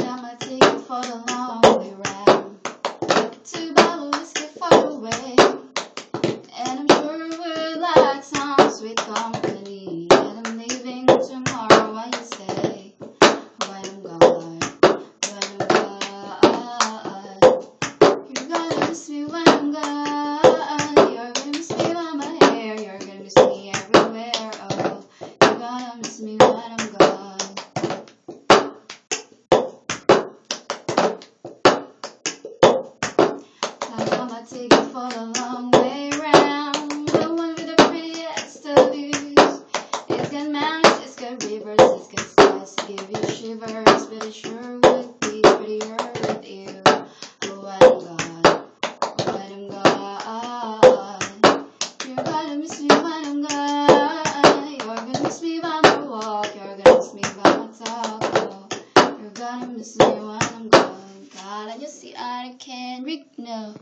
got my ticket for the long way round. 2 bottle whiskey far away. And I'm sure we'd like some sweet company. And I'm leaving tomorrow when you say, when I'm gone, when I'm gone. You're gonna miss me when I'm gone. You're gonna miss me by my hair. You're gonna miss me everywhere. Oh, you're gonna miss me when I'm gone. I got my ticket for the long way round, the one with the prettiest of views. It's got mountains, it's got rivers, it's got stars to give you shivers, but it sure would be prettier with you. Oh, when I'm gone, when I'm gone. You're gonna miss me when I'm gone. You're gonna miss me by my walk, you're gonna miss me by my talk. Oh, you're gonna miss me when I'm gone. God, I just see I can't read no.